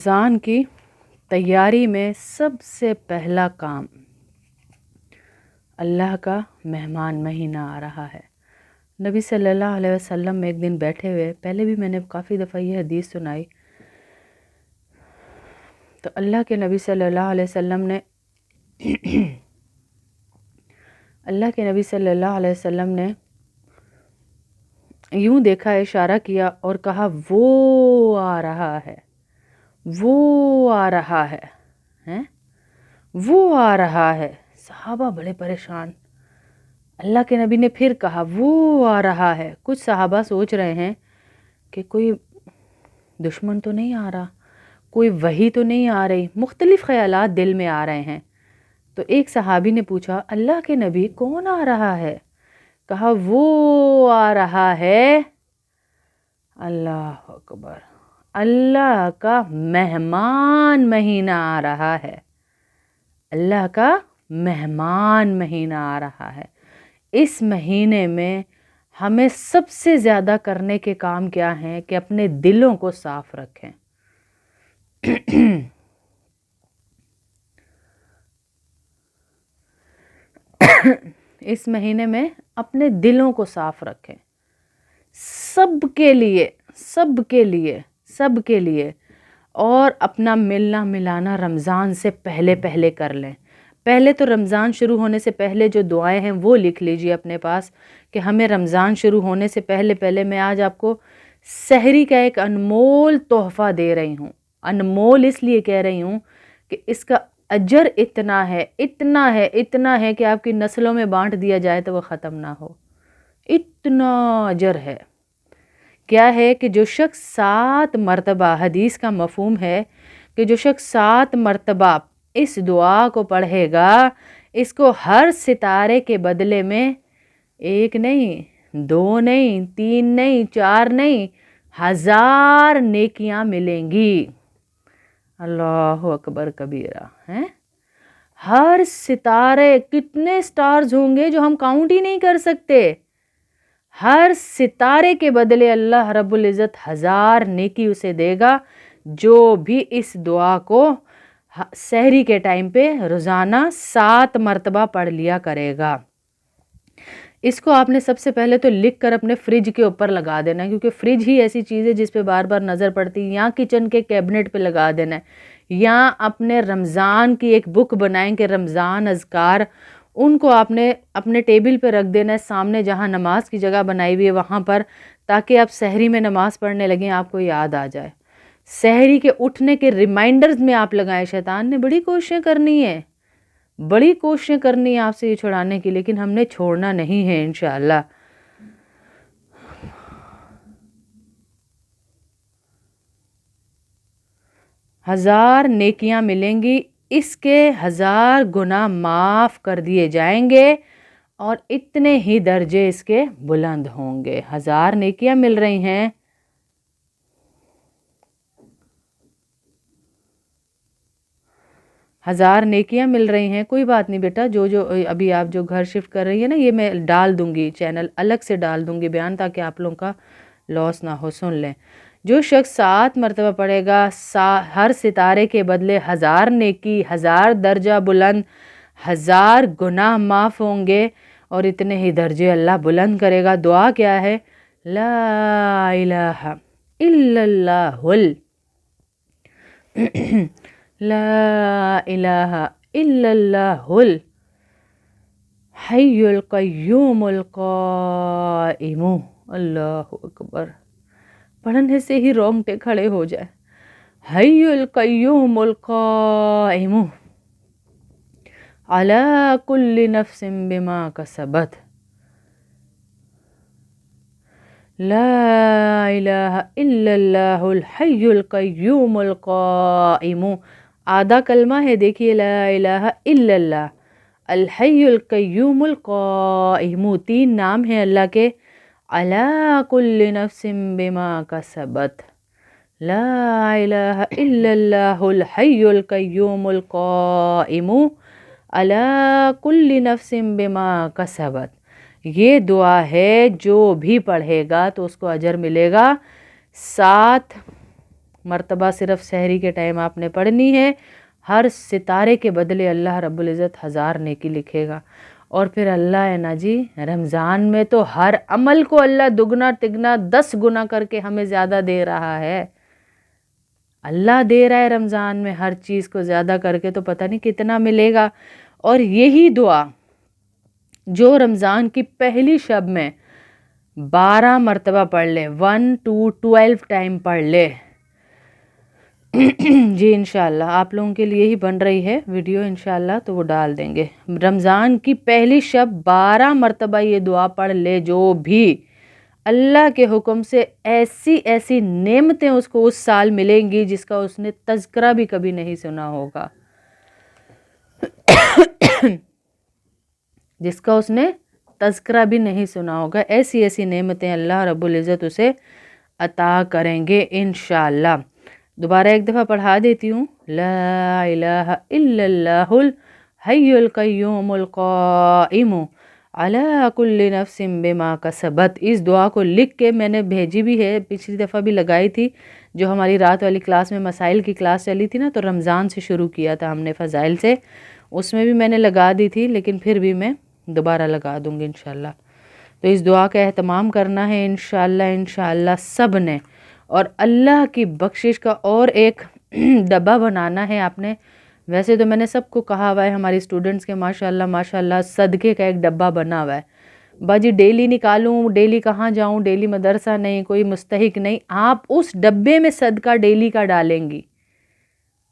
رمضان کی تیاری میں سب سے پہلا کام، اللہ کا مہمان مہینہ آ رہا ہے۔ نبی صلی اللہ علیہ وسلم میں ایک دن بیٹھے ہوئے، پہلے بھی میں نے کافی دفعہ یہ حدیث سنائی، تو اللہ کے نبی صلی اللہ علیہ وسلم نے یوں دیکھا، اشارہ کیا اور کہا وہ آ رہا ہے، وہ آ رہا ہے، وہ آ رہا ہے۔ صحابہ بڑے پریشان۔ اللہ کے نبی نے پھر کہا وہ آ رہا ہے۔ کچھ صحابہ سوچ رہے ہیں کہ کوئی دشمن تو نہیں آ رہا، کوئی وحی تو نہیں آ رہی، مختلف خیالات دل میں آ رہے ہیں۔ تو ایک صحابی نے پوچھا اللہ کے نبی کون آ رہا ہے؟ کہا وہ آ رہا ہے، اللہ اکبر، اللہ کا مہمان مہینہ آ رہا ہے، اللہ کا مہمان مہینہ آ رہا ہے۔ اس مہینے میں ہمیں سب سے زیادہ کرنے کے کام کیا ہیں کہ اپنے دلوں کو صاف رکھیں۔ اس مہینے میں اپنے دلوں کو صاف رکھیں، سب کے لیے، سب کے لیے، سب کے لیے، اور اپنا ملنا ملانا رمضان سے پہلے پہلے کر لیں۔ پہلے تو رمضان شروع ہونے سے پہلے جو دعائیں ہیں وہ لکھ لیجئے اپنے پاس کہ ہمیں رمضان شروع ہونے سے پہلے پہلے، میں آج آپ کو سحری کا ایک انمول تحفہ دے رہی ہوں۔ انمول اس لیے کہہ رہی ہوں کہ اس کا اجر اتنا ہے، اتنا ہے، اتنا ہے کہ آپ کی نسلوں میں بانٹ دیا جائے تو وہ ختم نہ ہو، اتنا اجر ہے۔ کیا ہے کہ جو شخص 7 مرتبہ، حدیث کا مفہوم ہے کہ جو شخص 7 مرتبہ اس دعا کو پڑھے گا، اس کو ہر ستارے کے بدلے میں 1 نہیں، 2 نہیں، 3 نہیں، 4 نہیں، 1000 نیکیاں ملیں گی۔ اللہ اکبر کبیرہ، ہر ستارے، کتنے سٹارز ہوں گے جو ہم کاؤنٹ ہی نہیں کر سکتے، ہر ستارے کے بدلے اللہ رب العزت 1000 نیکی اسے دے گا جو بھی اس دعا کو سحری کے ٹائم پہ روزانہ 7 مرتبہ پڑھ لیا کرے گا۔ اس کو آپ نے سب سے پہلے تو لکھ کر اپنے فریج کے اوپر لگا دینا ہے، کیونکہ فریج ہی ایسی چیز ہے جس پہ بار بار نظر پڑتی ہے، یا کچن کے کیبنٹ پہ لگا دینا ہے، یا اپنے رمضان کی ایک بک بنائیں کہ رمضان اذکار، ان کو آپ نے اپنے ٹیبل پہ رکھ دینا ہے، سامنے جہاں نماز کی جگہ بنائی ہوئی ہے وہاں پر، تاکہ آپ سحری میں نماز پڑھنے لگیں آپ کو یاد آ جائے۔ سحری کے اٹھنے کے ریمائنڈرز میں آپ لگائیں۔ شیطان نے بڑی کوششیں کرنی ہے، بڑی کوششیں کرنی ہے آپ سے یہ چھڑانے کی، لیکن ہم نے چھوڑنا نہیں ہے انشاءاللہ۔ ہزار نیکیاں ملیں گی، اس کے 1000 گناہ معاف کر دیے جائیں گے، اور اتنے ہی درجے اس کے بلند ہوں گے۔ 1000 نیکیاں مل رہی ہیں، 1000 نیکیاں مل رہی ہیں۔ کوئی بات نہیں بیٹا، جو ابھی آپ جو گھر شفٹ کر رہی ہیں نا، یہ میں ڈال دوں گی، چینل الگ سے ڈال دوں گی بیان، تاکہ آپ لوگوں کا لاس نہ ہو۔ سن لیں، جو شخص 7 مرتبہ پڑھے گا، ہر ستارے کے بدلے 1000 نیکی، 1000 درجہ بلند، 1000 گناہ معاف ہوں گے، اور اتنے ہی درجے اللہ بلند کرے گا۔ دعا کیا ہے؟ لا الہ الا اللہ لا الہ الا اللہ الحی القیوم القائم۔ اللہ اکبر، پڑھنے سے ہی رونگٹے کھڑے ہو جائے۔ حی القیوم القائم علی کل نفس بما کسبت، لا الہ الا اللہ الحی القیوم القائم۔ آدھا کلمہ ہے، دیکھیے، لا الہ الا اللہ الحی القیوم القائم، 3 نام ہیں اللہ کے۔ علی کل نفس بما کسبت، لا الہ الا اللہ الحی القیوم القائم علی کل نفس بما کسبت۔ یہ دعا ہے، جو بھی پڑھے گا تو اس کو اجر ملے گا 7 مرتبہ صرف سحری کے ٹائم آپ نے پڑھنی ہے. ہر ستارے کے بدلے اللہ رب العزت 1000 نیکی لکھے گا. اور پھر اللہ ہے نا جی، رمضان میں تو ہر عمل کو اللہ دگنا تگنا 10 گنا کر کے ہمیں زیادہ دے رہا ہے. اللہ دے رہا ہے رمضان میں ہر چیز کو زیادہ کر کے، تو پتہ نہیں کتنا ملے گا. اور یہی دعا جو رمضان کی پہلی شب میں 12 مرتبہ پڑھ لے، 1 to 12 ٹائم پڑھ لے. جی انشاءاللہ آپ لوگوں کے لیے ہی بن رہی ہے ویڈیو انشاءاللہ، تو وہ ڈال دیں گے. رمضان کی پہلی شب 12 مرتبہ یہ دعا پڑھ لے جو بھی، اللہ کے حکم سے ایسی ایسی نعمتیں اس کو اس سال ملیں گی جس کا اس نے تذکرہ بھی کبھی نہیں سنا ہوگا، جس کا اس نے تذکرہ بھی نہیں سنا ہوگا. ایسی ایسی نعمتیں اللہ رب العزت اسے عطا کریں گے انشاءاللہ. دوبارہ ایک دفعہ پڑھا دیتی ہوں. لا الہ الا اللہ الحی القیوم القائم علی کل نفس بما کسبت. اس دعا کو لکھ کے میں نے بھیجی بھی ہے، پچھلی دفعہ بھی لگائی تھی جو ہماری رات والی کلاس میں مسائل کی کلاس چلی تھی نا، تو رمضان سے شروع کیا تھا ہم نے فضائل سے، اس میں بھی میں نے لگا دی تھی، لیکن پھر بھی میں دوبارہ لگا دوں گی انشاءاللہ. تو اس دعا کا اہتمام کرنا ہے انشاءاللہ سب نے. اور اللہ کی بخشش کا اور ایک ڈبہ بنانا ہے آپ نے. ویسے تو میں نے سب کو کہا ہوا ہے ہماری اسٹوڈنٹس کے ماشاءاللہ صدقے کا ایک ڈبہ بنا ہوا ہے. باجی ڈیلی نکالوں، ڈیلی کہاں جاؤں، ڈیلی مدرسہ نہیں، کوئی مستحق نہیں. آپ اس ڈبے میں صدقہ ڈیلی کا ڈالیں گی،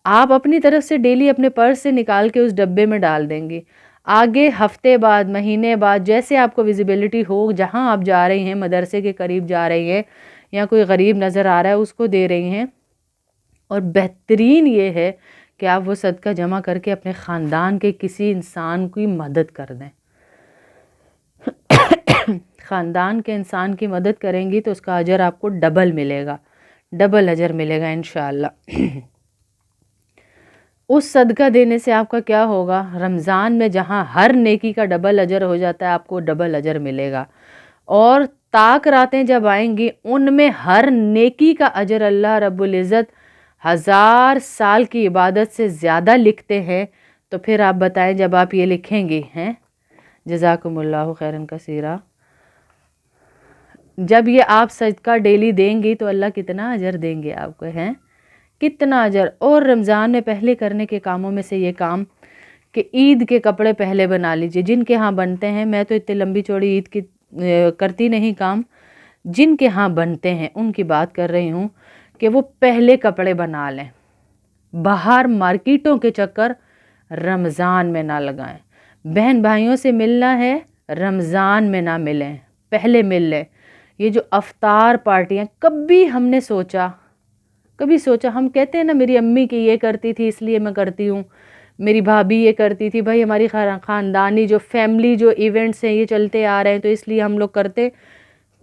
آپ اپنی طرف سے ڈیلی اپنے پرس سے نکال کے اس ڈبے میں ڈال دیں گی. آگے ہفتے بعد، مہینے بعد، جیسے آپ کو ویزیبلٹی ہو، جہاں آپ جا رہی ہیں، مدرسے کے قریب جا رہی ہیں یا کوئی غریب نظر آ رہا ہے اس کو دے رہی ہیں. اور بہترین یہ ہے کہ آپ وہ صدقہ جمع کر کے اپنے خاندان کے کسی انسان کی مدد کر دیں. خاندان کے انسان کی مدد کریں گی تو اس کا اجر آپ کو ڈبل ملے گا، ڈبل اجر ملے گا انشاءاللہ. اس صدقہ دینے سے آپ کا کیا ہوگا، رمضان میں جہاں ہر نیکی کا ڈبل اجر ہو جاتا ہے، آپ کو ڈبل اجر ملے گا. اور طاق راتیں جب آئیں گی ان میں ہر نیکی کا اجر اللہ رب العزت 1000 سال کی عبادت سے زیادہ لکھتے ہیں. تو پھر آپ بتائیں جب آپ یہ لکھیں گی ہیں، جزاکم اللہ خیرن کثیرہ، جب یہ آپ صدقہ ڈیلی دیں گی تو اللہ کتنا اجر دیں گے آپ کو، ہیں کتنا اجر. اور رمضان میں پہلے کرنے کے کاموں میں سے یہ کام کہ عید کے کپڑے پہلے بنا لیجئے، جن کے ہاں بنتے ہیں. میں تو اتنی لمبی چوڑی عید کی کرتی نہیں کام، جن کے ہاں بنتے ہیں ان کی بات کر رہی ہوں کہ وہ پہلے کپڑے بنا لیں. باہر مارکیٹوں کے چکر رمضان میں نہ لگائیں. بہن بھائیوں سے ملنا ہے، رمضان میں نہ ملیں، پہلے مل لیں. یہ جو افطار پارٹیاں، کبھی ہم نے سوچا، ہم کہتے ہیں نا میری امی کی یہ کرتی تھی اس لیے میں کرتی ہوں، میری بھابھی یہ کرتی تھی، بھائی ہماری خاندانی جو فیملی جو ایونٹس ہیں یہ چلتے آ رہے ہیں تو اس لیے ہم لوگ کرتے.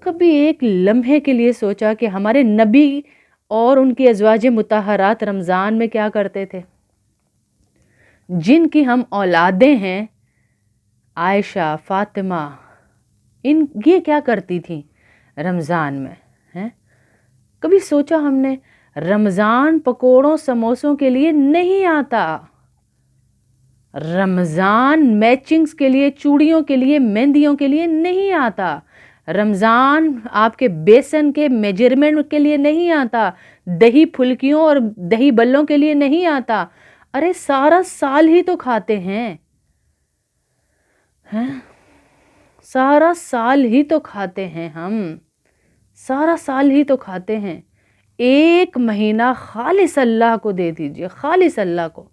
کبھی ایک لمحے کے لیے سوچا کہ ہمارے نبی اور ان کی ازواج مطہرات رمضان میں کیا کرتے تھے، جن کی ہم اولادیں ہیں، عائشہ، فاطمہ، یہ کیا کرتی تھیں رمضان میں، ہیں؟ کبھی سوچا ہم نے؟ رمضان پکوڑوں سموسوں کے لیے نہیں آتا، رمضان میچنگز کے لیے، چوڑیوں کے لیے، مہندیوں کے لیے نہیں آتا، رمضان آپ کے بیسن کے میجرمنٹ کے لیے نہیں آتا، دہی پھلکیوں اور دہی بلوں کے لیے نہیں آتا. ارے سارا سال ہی تو کھاتے ہیں، سارا سال ہی تو کھاتے ہیں، ہم سارا سال ہی تو کھاتے ہیں. ایک مہینہ خالص اللہ کو دے دیجئے، خالص اللہ کو،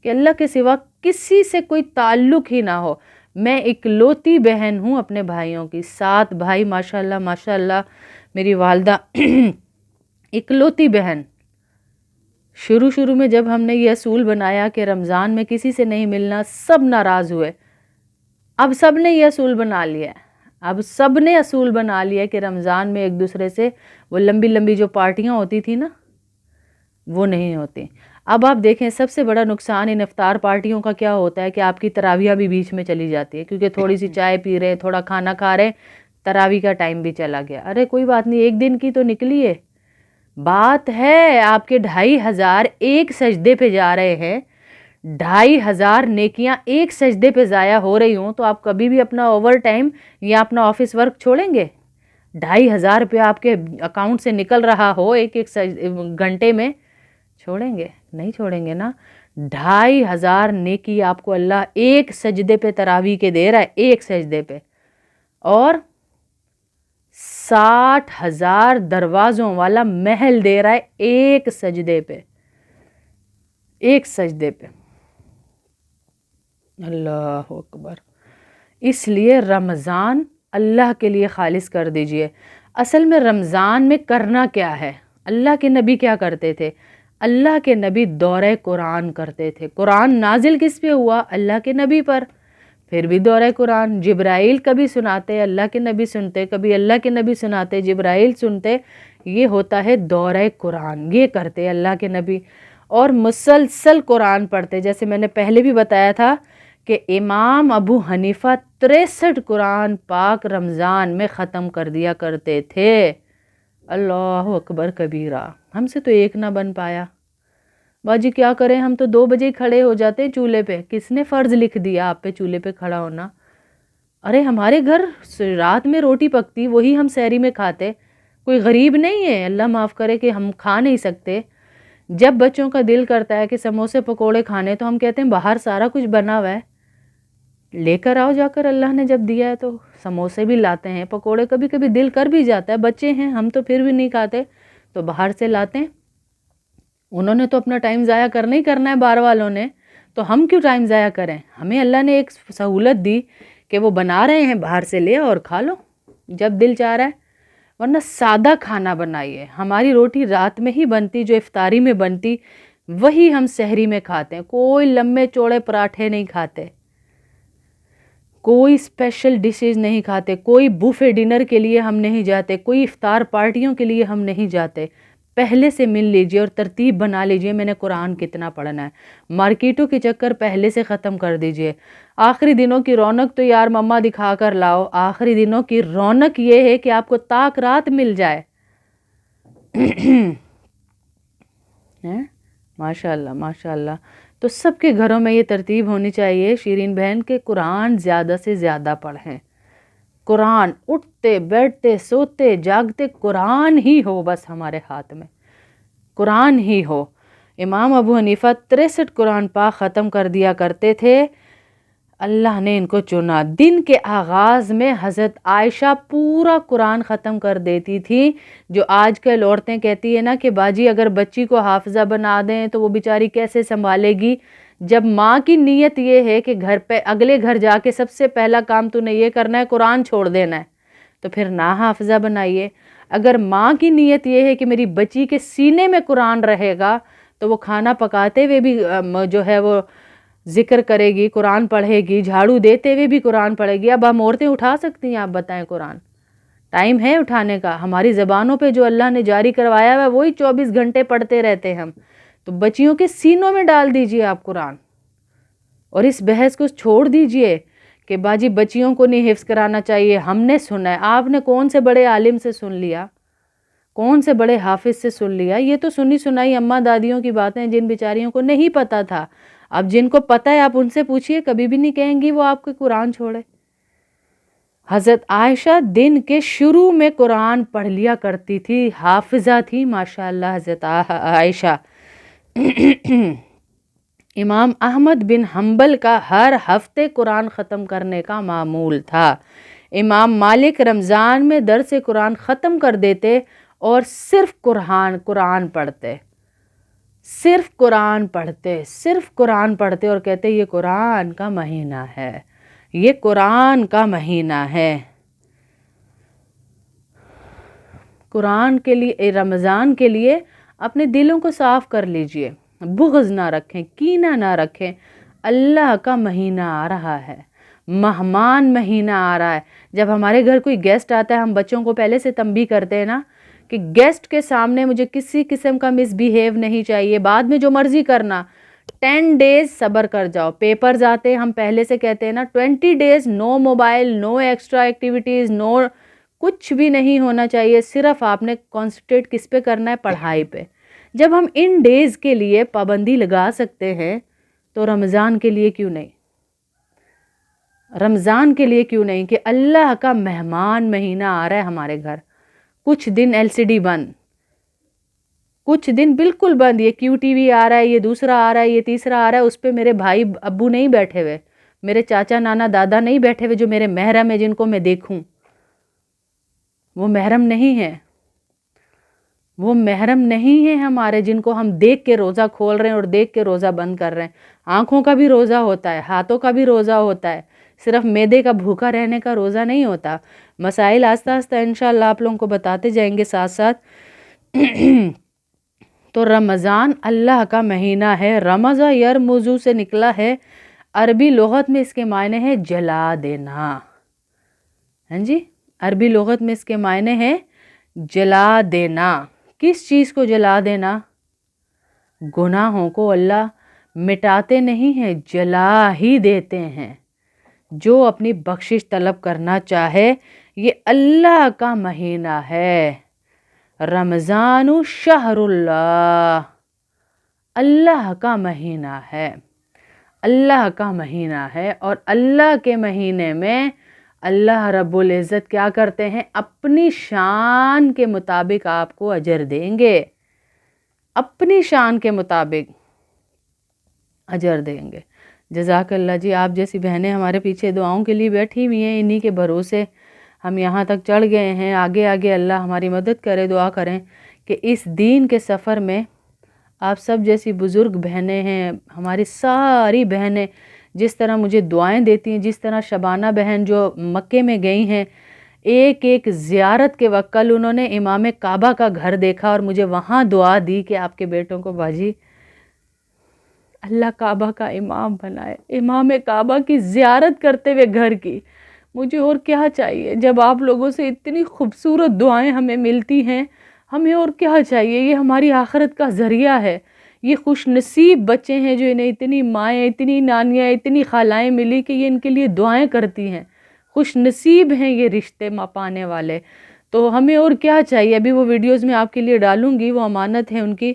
کہ اللہ کے سوا کسی سے کوئی تعلق ہی نہ ہو. میں اکلوتی بہن ہوں اپنے بھائیوں کی، 7 بھائی ماشاءاللہ میری والدہ اکلوتی بہن. شروع میں جب ہم نے یہ اصول بنایا کہ رمضان میں کسی سے نہیں ملنا، سب ناراض ہوئے. اب سب نے یہ اصول بنا لیا ہے، اب سب نے اصول بنا لیا کہ رمضان میں ایک دوسرے سے وہ لمبی جو پارٹیاں ہوتی تھی نا، وہ نہیں ہوتی. اب آپ دیکھیں سب سے بڑا نقصان ان افطار پارٹیوں کا کیا ہوتا ہے کہ آپ کی تراویح بھی بیچ میں چلی جاتی ہے، کیونکہ تھوڑی سی چائے پی رہے، تھوڑا کھانا کھا رہے، تراویح کا ٹائم بھی چلا گیا. ارے کوئی بات نہیں، ایک دن کی تو نکلی ہے، بات ہے آپ کے 2500 ایک سجدے پہ جا رہے ہیں، 2500 نیکیاں ایک سجدے پہ ضائع ہو رہی ہوں، تو آپ کبھی بھی اپنا اوور ٹائم یا اپنا آفس ورک چھوڑیں گے؟ 2500 روپیہ آپ کے اکاؤنٹ سے نکل رہا ہو ایک ایک گھنٹے میں، چھوڑیں گے؟ نہیں چھوڑیں گے نا۔ 2500 نیکی آپ کو اللہ ایک سجدے پہ تراویح کے دے رہا ہے، ایک سجدے پہ، اور 60,000 دروازوں والا محل دے رہا ہے ایک سجدے پہ، ایک سجدے پہ۔ اللہ اکبر۔ اس لیے رمضان اللہ کے لیے خالص کر دیجئے۔ اصل میں رمضان میں کرنا کیا ہے؟ اللہ کے نبی کیا کرتے تھے؟ اللہ کے نبی دورہ قرآن کرتے تھے۔ قرآن نازل کس پہ ہوا؟ اللہ کے نبی پر، پھر بھی دورہ قرآن۔ جبرائیل کبھی سناتے، اللہ کے نبی سنتے، کبھی اللہ کے نبی سناتے، جبرائیل سنتے۔ یہ ہوتا ہے دورہ قرآن، یہ کرتے اللہ کے نبی، اور مسلسل قرآن پڑھتے۔ جیسے میں نے پہلے بھی بتایا تھا کہ امام ابو حنیفہ 63 قرآن پاک رمضان میں ختم کر دیا کرتے تھے۔ اللہ اکبر کبیرہ۔ ہم سے تو ایک نہ بن پایا۔ باجی کیا کریں، ہم تو 2 بجے کھڑے ہو جاتے ہیں چولہے پہ۔ کس نے فرض لکھ دیا آپ پہ چولہے پہ کھڑا ہونا؟ ارے ہمارے گھر رات میں روٹی پکتی، وہی ہم سحری میں کھاتے۔ کوئی غریب نہیں ہے، اللہ معاف کرے، کہ ہم کھا نہیں سکتے۔ جب بچوں کا دل کرتا ہے کہ سموسے پکوڑے کھانے، تو ہم کہتے ہیں باہر سارا کچھ بنا ہوا ہے، لے کر آؤ جا کر، اللہ نے جب دیا ہے تو۔ سموسے بھی لاتے ہیں، پکوڑے کبھی کبھی دل کر بھی جاتا ہے، بچے ہیں ہم تو پھر بھی نہیں کھاتے، تو باہر سے لاتے ہیں۔ انہوں نے تو اپنا ٹائم ضائع کرنا ہی کرنا ہے، بار والوں نے، تو ہم کیوں ٹائم ضائع کریں؟ ہمیں اللہ نے ایک سہولت دی کہ وہ بنا رہے ہیں، باہر سے لے اور کھا لو جب دل چاہ رہا ہے۔ ورنہ سادہ کھانا بنائیے۔ ہماری روٹی رات میں ہی بنتی، جو افطاری میں بنتی وہی ہم سحری میں کھاتے ہیں۔ کوئی لمبے چوڑے پراٹھے نہیں کھاتے، کوئی اسپیشل ڈشز نہیں کھاتے، کوئی بوفے ڈنر کے لیے ہم نہیں جاتے، کوئی افطار پارٹیوں کے لیے ہم نہیں جاتے۔ پہلے سے مل لیجئے اور ترتیب بنا لیجئے، میں نے قرآن کتنا پڑھنا ہے۔ مارکیٹوں کے چکر پہلے سے ختم کر دیجئے۔ آخری دنوں کی رونق تو یار مما دکھا کر لاؤ۔ آخری دنوں کی رونق یہ ہے کہ آپ کو طاق رات مل جائے۔ ماشاء اللہ ماشاء اللہ۔ تو سب کے گھروں میں یہ ترتیب ہونی چاہیے شیرین بہن، کہ قرآن زیادہ سے زیادہ پڑھیں۔ قرآن اٹھتے بیٹھتے سوتے جاگتے قرآن ہی ہو، بس ہمارے ہاتھ میں قرآن ہی ہو۔ امام ابو حنیفہ 63 قرآن پاک ختم کر دیا کرتے تھے۔ اللہ نے ان کو چنا۔ دن کے آغاز میں حضرت عائشہ پورا قرآن ختم کر دیتی تھی۔ جو آج کل عورتیں کہتی ہیں نا کہ باجی اگر بچی کو حافظہ بنا دیں تو وہ بیچاری کیسے سنبھالے گی، جب ماں کی نیت یہ ہے کہ گھر پہ اگلے گھر جا کے سب سے پہلا کام تو نے یہ کرنا ہے قرآن چھوڑ دینا ہے، تو پھر نہ حافظہ بنائیے۔ اگر ماں کی نیت یہ ہے کہ میری بچی کے سینے میں قرآن رہے گا، تو وہ کھانا پکاتے ہوئے بھی جو ہے وہ ذکر کرے گی، قرآن پڑھے گی، جھاڑو دیتے ہوئے بھی قرآن پڑھے گی۔ اب ہم عورتیں اٹھا سکتی ہیں؟ آپ بتائیں، قرآن ٹائم ہے اٹھانے کا؟ ہماری زبانوں پہ جو اللہ نے جاری کروایا ہوا ہے وہی 24 گھنٹے پڑھتے رہتے ہیں ہم۔ تو بچیوں کے سینوں میں ڈال دیجئے آپ قرآن، اور اس بحث کو چھوڑ دیجئے کہ باجی بچیوں کو نہیں حفظ کرانا چاہیے، ہم نے سنا ہے۔ آپ نے کون سے بڑے عالم سے سن لیا، کون سے بڑے حافظ سے سن لیا؟ یہ تو سنی سنائی اماں دادیوں کی باتیں، جن بیچاریوں کو نہیں پتا تھا۔ اب جن کو پتہ ہے آپ ان سے پوچھئے، کبھی بھی نہیں کہیں گی وہ آپ کے قرآن چھوڑے۔ حضرت عائشہ دن کے شروع میں قرآن پڑھ لیا کرتی تھی، حافظہ تھی ماشاءاللہ حضرت عائشہ۔ امام احمد بن حنبل کا ہر ہفتے قرآن ختم کرنے کا معمول تھا۔ امام مالک رمضان میں درس قرآن ختم کر دیتے اور صرف قرآن پڑھتے، صرف قرآن پڑھتے، صرف قرآن پڑھتے، اور کہتے یہ قرآن کا مہینہ ہے، یہ قرآن کا مہینہ ہے۔ قرآن کے لیے، رمضان کے لیے اپنے دلوں کو صاف کر لیجئے، بغض نہ رکھیں، کینہ نہ رکھیں۔ اللہ کا مہینہ آ رہا ہے، مہمان مہینہ آ رہا ہے۔ جب ہمارے گھر کوئی گیسٹ آتا ہے، ہم بچوں کو پہلے سے تنبیہ کرتے ہیں نا کہ گیسٹ کے سامنے مجھے کسی قسم کا مس بیہیو نہیں چاہیے، بعد میں جو مرضی کرنا، 10 days صبر کر جاؤ۔ پیپرز آتے ہم پہلے سے کہتے ہیں نا 20 days نو موبائل، نو ایکسٹرا ایکٹیویٹیز، نو کچھ بھی نہیں ہونا چاہیے، صرف آپ نے کانسنٹریٹ کس پہ کرنا ہے؟ پڑھائی پہ۔ جب ہم ان ڈیز کے لیے پابندی لگا سکتے ہیں تو رمضان کے لیے کیوں نہیں؟ رمضان کے لیے کیوں نہیں کہ اللہ کا مہمان مہینہ آ رہا ہے ہمارے گھر، کچھ دن LCD بند، کچھ دن بالکل بند، یہ QTV آ رہا ہے، یہ دوسرا آ رہا ہے، یہ تیسرا آ رہا ہے، اس پہ میرے بھائی ابو نہیں بیٹھے ہوئے، میرے چاچا نانا دادا نہیں بیٹھے ہوئے جو میرے محرم ہیں، جن کو میں دیکھوں۔ وہ محرم نہیں ہے، وہ محرم نہیں ہے ہمارے، جن کو ہم دیکھ کے روزہ کھول رہے ہیں اور دیکھ کے روزہ بند کر رہے ہیں۔ آنکھوں کا بھی روزہ ہوتا ہے، ہاتھوں کا بھی روزہ ہوتا ہے، صرف معدے کا بھوکا رہنے کا روزہ نہیں ہوتا۔ مسائل آہستہ آہستہ انشاءاللہ آپ لوگوں کو بتاتے جائیں گے ساتھ ساتھ۔ تو رمضان اللہ کا مہینہ ہے، رمضان یرمزو سے نکلا ہے، عربی لغت میں اس کے معنی ہے جلا دینا۔ ہاں جی، عربی لغت میں اس کے معنی ہے جلا دینا۔ کس چیز کو جلا دینا؟ گناہوں کو اللہ مٹاتے نہیں ہیں، جلا ہی دیتے ہیں۔ جو اپنی بخشش طلب کرنا چاہے، یہ اللہ کا مہینہ ہے۔ رمضان شہر اللہ، اللہ کا مہینہ ہے، اللہ کا مہینہ ہے، اور اللہ کے مہینے میں اللہ رب العزت کیا کرتے ہیں؟ اپنی شان کے مطابق آپ کو اجر دیں گے، اپنی شان کے مطابق اجر دیں گے۔ جزاک اللہ جی، آپ جیسی بہنیں ہمارے پیچھے دعاؤں کے لیے بیٹھی ہوئی ہیں، انہی کے بھروسے ہم یہاں تک چڑھ گئے ہیں۔ آگے آگے اللہ ہماری مدد کرے، دعا کریں کہ اس دین کے سفر میں آپ سب جیسی بزرگ بہنیں ہیں، ہماری ساری بہنیں جس طرح مجھے دعائیں دیتی ہیں، جس طرح شبانہ بہن جو مکے میں گئی ہیں، ایک ایک زیارت کے وقت، کل انہوں نے امام کعبہ کا گھر دیکھا اور مجھے وہاں دعا دی کہ آپ کے بیٹوں کو باجی اللہ کعبہ کا امام بنائے۔ امام کعبہ کی زیارت کرتے ہوئے گھر کی، مجھے اور کیا چاہیے؟ جب آپ لوگوں سے اتنی خوبصورت دعائیں ہمیں ملتی ہیں، ہمیں اور کیا چاہیے؟ یہ ہماری آخرت کا ذریعہ ہے۔ یہ خوش نصیب بچے ہیں جو انہیں اتنی مائیں، اتنی نانیاں، اتنی خالائیں ملی کہ یہ ان کے لیے دعائیں کرتی ہیں۔ خوش نصیب ہیں یہ رشتے پانے والے۔ تو ہمیں اور کیا چاہیے؟ ابھی وہ ویڈیوز میں آپ کے لیے ڈالوں گی، وہ امانت ہے ان کی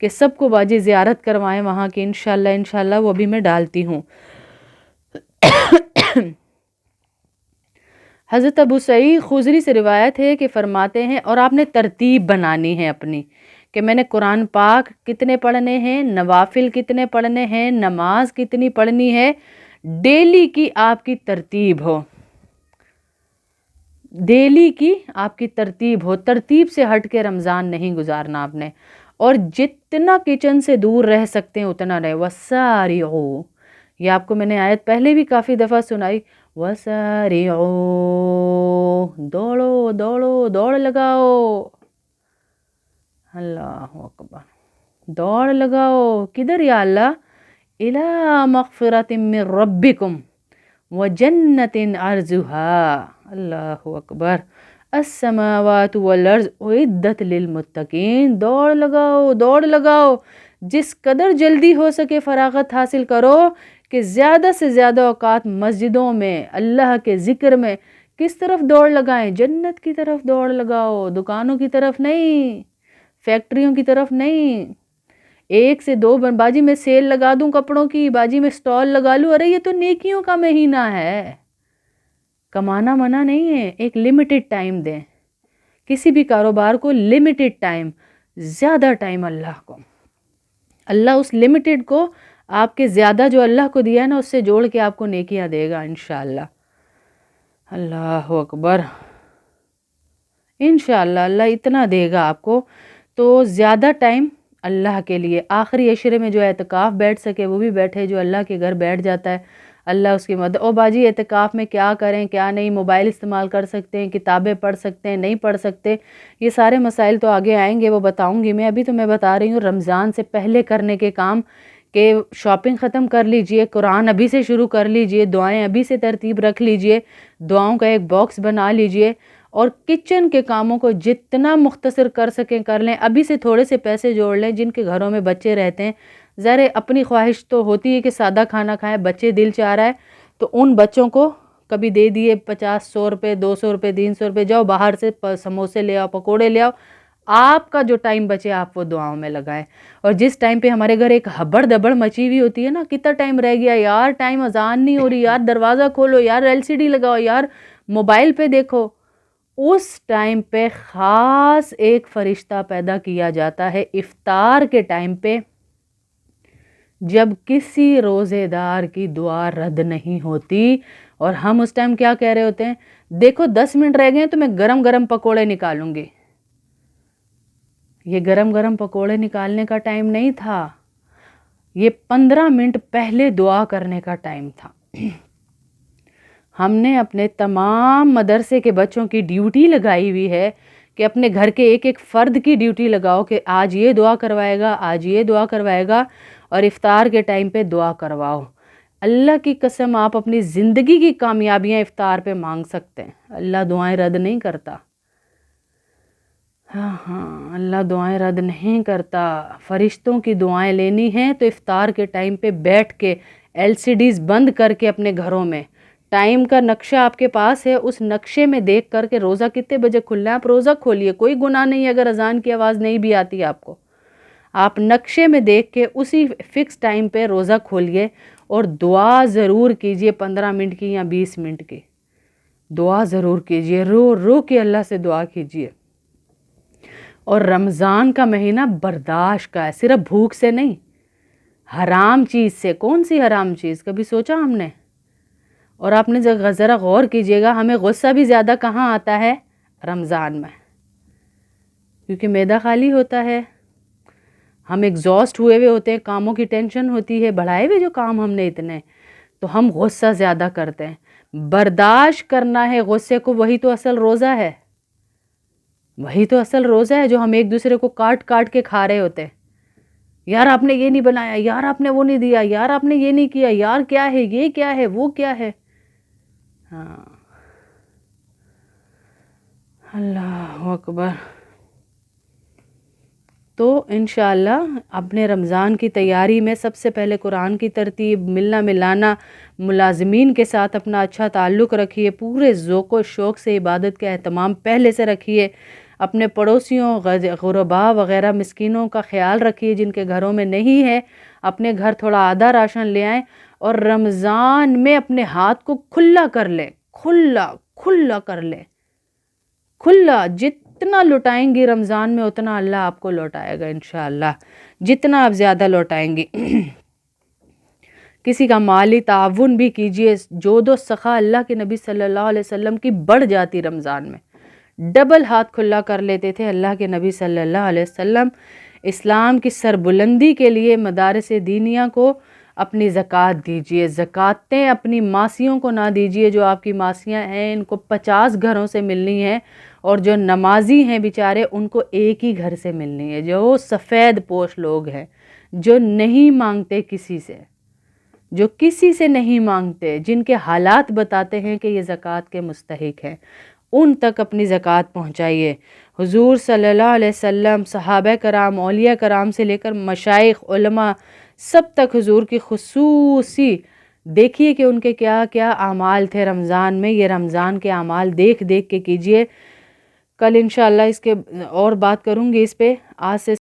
کہ سب کو باجی زیارت کروائیں وہاں کی، انشاءاللہ وہ بھی میں ڈالتی ہوں۔ حضرت ابو سعید خضری سے روایت ہے کہ فرماتے ہیں، اور آپ نے ترتیب بنانی ہے اپنی، کہ میں نے قرآن پاک کتنے پڑھنے ہیں، نوافل کتنے پڑھنے ہیں، نماز کتنی پڑھنی ہے، ڈیلی کی آپ کی ترتیب ہو، ڈیلی کی آپ کی ترتیب ہو، ترتیب سے ہٹ کے رمضان نہیں گزارنا آپ نے، اور جتنا کچن سے دور رہ سکتے ہیں اتنا رہے۔ وَسَارِعُوا، یہ آپ کو میں نے آیت پہلے بھی کافی دفعہ سنائی، وَسَارِعُوا، دوڑو دوڑو، دوڑ لگاؤ، اللہ اکبر، دوڑ لگاؤ، کدھر یا اللہ؟ إِلَى مَغْفِرَةٍ مِّن رَبِّكُمْ وَجَنَّةٍ عَرْضُهَا، اللہ اکبر، السماوات والارض اعدت للمتقین۔ دوڑ لگاؤ، دوڑ لگاؤ، جس قدر جلدی ہو سکے فراغت حاصل کرو کہ زیادہ سے زیادہ اوقات مسجدوں میں اللہ کے ذکر میں کس طرف دوڑ لگائیں؟ جنت کی طرف دوڑ لگاؤ، دکانوں کی طرف نہیں، فیکٹریوں کی طرف نہیں۔ ایک سے دو باجی میں سیل لگا دوں کپڑوں کی، باجی میں سٹال لگا لوں، ارے یہ تو نیکیوں کا مہینہ ہے، کمانا منع نہیں ہے، ایک لیمیٹڈ ٹائم دیں کسی بھی کاروبار کو، لیمیٹڈ ٹائم، زیادہ ٹائم اللہ کو، اللہ اس لیمیٹڈ کو آپ کے زیادہ جو اللہ کو دیا ہے نا اس سے جوڑ کے آپ کو نیکیاں دے گا انشاءاللہ۔ اللہ اکبر، انشاءاللہ اللہ اتنا دے گا آپ کو۔ تو زیادہ ٹائم اللہ کے لیے، آخری عشرے میں جو اعتکاف بیٹھ سکے وہ بھی بیٹھے، جو اللہ کے گھر بیٹھ جاتا ہے اللہ اس کی مدد۔ اور باجی اعتکاف میں کیا کریں کیا نہیں، موبائل استعمال کر سکتے ہیں، کتابیں پڑھ سکتے ہیں، نہیں پڑھ سکتے، یہ سارے مسائل تو آگے آئیں گے، وہ بتاؤں گی میں۔ ابھی تو میں بتا رہی ہوں رمضان سے پہلے کرنے کے کام، کہ شاپنگ ختم کر لیجئے، قرآن ابھی سے شروع کر لیجئے، دعائیں ابھی سے ترتیب رکھ لیجئے، دعاؤں کا ایک باکس بنا لیجئے، اور کچن کے کاموں کو جتنا مختصر کر سکیں کر لیں، ابھی سے تھوڑے سے پیسے جوڑ لیں۔ جن کے گھروں میں بچے رہتے ہیں، ظاہر اپنی خواہش تو ہوتی ہے کہ سادہ کھانا کھائیں، بچے دل چاہ رہا ہے تو ان بچوں کو کبھی دے دیے 50-100 روپے 200 روپے 300 روپے، جاؤ باہر سے سموسے لے آؤ پکوڑے لے آؤ، آپ کا جو ٹائم بچے آپ وہ دعاؤں میں لگائیں۔ اور جس ٹائم پہ ہمارے گھر ایک ہبڑ دبڑ مچی ہوئی ہوتی ہے نا، کتنا ٹائم رہ گیا یار، ٹائم اذان نہیں ہو رہی یار، دروازہ کھولو یار، LCD لگاؤ یار، موبائل پہ دیکھو، اس ٹائم پہ خاص ایک فرشتہ پیدا کیا جاتا ہے افطار کے ٹائم پہ، جب کسی روزے دار کی دعا رد نہیں ہوتی، اور ہم اس ٹائم کیا کہہ رہے ہوتے ہیں، دیکھو 10 منٹ رہ گئے تو میں گرم گرم پکوڑے نکالوں گی۔ یہ گرم گرم پکوڑے نکالنے کا ٹائم نہیں تھا، یہ 15 منٹ پہلے دعا کرنے کا ٹائم تھا۔ ہم نے اپنے تمام مدرسے کے بچوں کی ڈیوٹی لگائی ہوئی ہے کہ اپنے گھر کے ایک ایک فرد کی ڈیوٹی لگاؤ کہ آج یہ دعا کروائے گا، آج یہ دعا کروائے گا، اور افطار کے ٹائم پہ دعا کرواؤ۔ اللہ کی قسم آپ اپنی زندگی کی کامیابیاں افطار پہ مانگ سکتے ہیں، اللہ دعائیں رد نہیں کرتا۔ ہاں اللہ دعائیں رد نہیں کرتا۔ فرشتوں کی دعائیں لینی ہیں تو افطار کے ٹائم پہ بیٹھ کے LCDs بند کر کے اپنے گھروں میں، ٹائم کا نقشہ آپ کے پاس ہے، اس نقشے میں دیکھ کر کے روزہ کتنے بجے کھلنا ہے آپ روزہ کھولیے، کوئی گناہ نہیں اگر اذان کی آواز نہیں بھی آتی آپ کو، آپ نقشے میں دیکھ کے اسی فکس ٹائم پہ روزہ کھولیے، اور دعا ضرور کیجئے 15 منٹ کی یا 20 منٹ کی، دعا ضرور کیجئے، رو رو کے اللہ سے دعا کیجئے۔ اور رمضان کا مہینہ برداشت کا ہے، صرف بھوک سے نہیں، حرام چیز سے۔ کون سی حرام چیز کبھی سوچا ہم نے؟ اور آپ نے ذرا غور کیجئے گا، ہمیں غصہ بھی زیادہ کہاں آتا ہے؟ رمضان میں، کیونکہ معدہ خالی ہوتا ہے، ہم ایگزاسٹ ہوئے ہوتے ہیں، کاموں کی ٹینشن ہوتی ہے، بڑھائے ہوئے جو کام ہم نے اتنے، تو ہم غصہ زیادہ کرتے ہیں۔ برداشت کرنا ہے غصے کو، وہی تو اصل روزہ ہے، وہی تو اصل روزہ ہے جو ہم ایک دوسرے کو کاٹ کاٹ کے کھا رہے ہوتے ہیں۔ یار آپ نے یہ نہیں بنایا، یار آپ نے وہ نہیں دیا، یار آپ نے یہ نہیں کیا، یار کیا ہے، یہ کیا ہے، وہ کیا ہے۔ ہاں اللہ اکبر۔ تو انشاءاللہ اپنے رمضان کی تیاری میں سب سے پہلے قرآن کی ترتیب، ملنا ملانا، ملازمین کے ساتھ اپنا اچھا تعلق رکھیے، پورے ذوق و شوق سے عبادت کا اہتمام پہلے سے رکھیے، اپنے پڑوسیوں غرباء وغیرہ مسکینوں کا خیال رکھیے، جن کے گھروں میں نہیں ہے اپنے گھر تھوڑا آدھا راشن لے آئیں، اور رمضان میں اپنے ہاتھ کو کھلا کر لیں، کھلا کھلا کر لیں، کھلا، جتنا لوٹائیں گی رمضان میں اتنا اللہ آپ کو لوٹائے گا انشاءاللہ، جتنا آپ زیادہ لوٹائیں گی۔ کسی کا مالی تعاون بھی کیجئے، جود و سخا اللہ کے نبی صلی اللہ علیہ وسلم کی بڑھ جاتی رمضان میں، ڈبل ہاتھ کھلا کر لیتے تھے اللہ کے نبی صلی اللہ علیہ وسلم۔ اسلام کی سربلندی کے لیے مدارس دینیہ کو اپنی زکوٰۃ دیجئے، زکوٰتیں اپنی ماسیوں کو نہ دیجئے، جو آپ کی ماسیاں ہیں ان کو 50 گھروں سے ملنی ہے، اور جو نمازی ہیں بیچارے ان کو ایک ہی گھر سے ملنی ہے، جو سفید پوش لوگ ہیں، جو نہیں مانگتے کسی سے، جو کسی سے نہیں مانگتے، جن کے حالات بتاتے ہیں کہ یہ زکوٰۃ کے مستحق ہیں، ان تک اپنی زکوٰۃ پہنچائیے۔ حضور صلی اللہ علیہ وسلم، صحابہ کرام، اولیاء کرام سے لے کر مشائخ، علماء، سب تک حضور کی خصوصی دیکھیے کہ ان کے کیا کیا اعمال تھے رمضان میں، یہ رمضان کے اعمال دیکھ دیکھ کے کیجئے۔ کل انشاءاللہ اس کے اور بات کروں گی اس پہ، آج سے